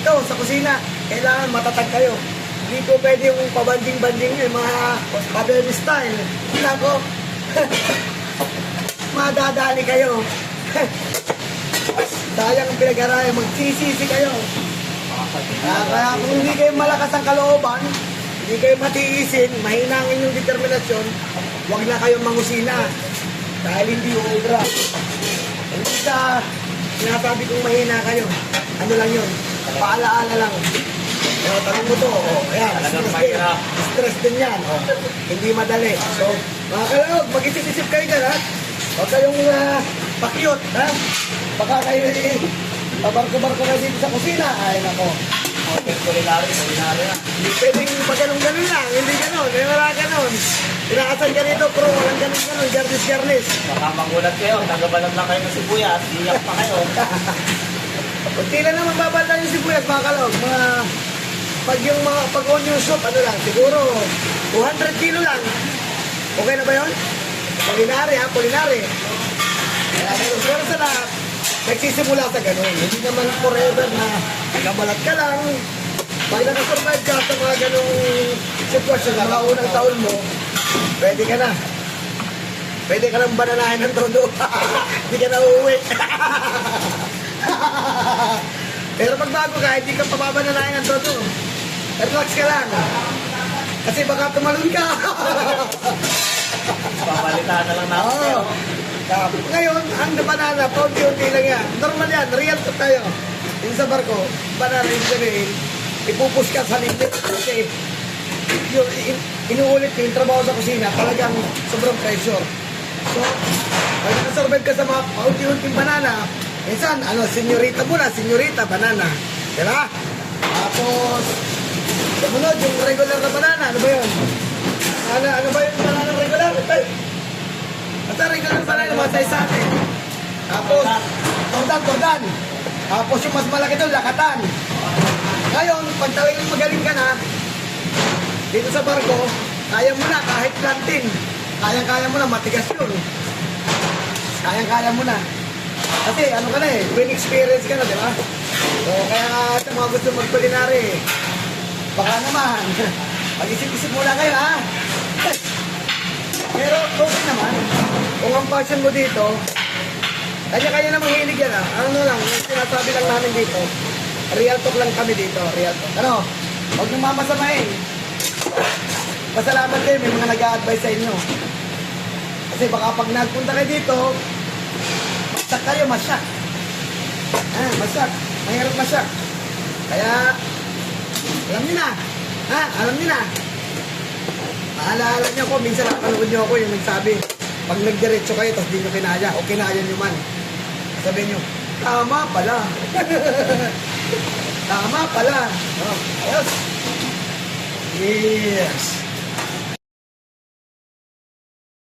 dito sa kusina. Kailangan matatag kayo. Hindi po pwede yung pabanding-banding nyo, yung mga pabebe style. Nako, madadali kayo. Sayang ang pinag-arayan, magsisisi kayo. Kaya kung hindi kayo malakas ang kalooban, hindi kayo matiisin, mahina ang inyong determinasyon, huwag na kayong mangusina. Dahil hindi ubra. Hindi sa sinasabi kong mahina kayo. Ano lang yun? Paalaala lang. Pero tanong mo to, ayan, stress din yan. Hindi madali. So, mga kalawag, mag-isip-isip kayo dyan, ha? Huwag kayong pakyot, ha? Baka kayo pabarko-barko na dito sa kusina. Ay, nako. Kulinari na. Hindi pwedeng pagganong-ganon lang. Hindi ganon. May wala ganon. Pinakasan ka nito, pro. Walang ganon-ganon. Garnis-garnis. Baka magulat kayo. Tagabalag lang kayo ng sibuyas. Iyak pa kayo. Kunti lang naman babala yung sibuyas, mga kalawag. Pag onion soup, ano lang, siguro 200 kilo lang. Okay na ba yun? Kulinari, ha? Kulinari. Pero sa lahat, nagsisimula sa ganun. Hindi naman forever na nagabalat ka lang. Pag nakasurvive ka sa mga ganung sitwasyon na mga unang taon mo, pwede ka na. Pwede ka lang bananahin ng todo. Hindi ka na uuwi. Pero pag bago ka, hindi ka pababananahin ng todo. Relax ka lang. Kasi baka tumalon ka. Papalitan na lang natin kayo. Ngayon, ang banana, paunti-unti lang yan. Normal yan, real to tayo. Yung sa barko, banana yung sabihin, ipupush ka sa limit. Kasi inuulit yung trabaho sa kusina, talagang sobrang pressure. So, pag nakasurvive ka sa mga paunti-unting banana, minsan, senyorita muna, senyorita, banana. Diba? Tapos, sumunod, yung regular na banana, ano ba yun? Ano ba yung banana regular? Basta regular banana, mga size-sate. Tapos, tordan. Tapos yung mas malaki doon, lakatan. Ngayon, pag talagang magaling ka na, dito sa barko, kaya mo na, kahit plantin. Kaya mo na, matigas yun. Kaya mo na. Kasi ano ka na win experience ka na, di ba? So, kaya sa mga gusto mag-culinary, baka naman, mag-isip-isip muna kayo, ha? Pero okay naman. Kung ang passion mo dito, kanya-kanya na mahilig yan, ha? Ano lang, yung sinasabi lang namin dito, real talk lang kami dito, real talk. Ano? Huwag nyo mamasamain. Pasalamat kayo, may mga nag-a-advise sa inyo. Kasi baka pag nagpunta kayo dito, masyak kayo, masyak. Masyak. Mahirap masyak. Kaya, alam niyo na. Alam niyo na. Maalaala niyo ako, minsan nakapanood niyo ako yung nagsabi, pag nagdiretso kayo, tapos di nyo kinaya, o kinaya nyo man. Sabihin nyo, tama pala. Tama pala. Ayos. Yes.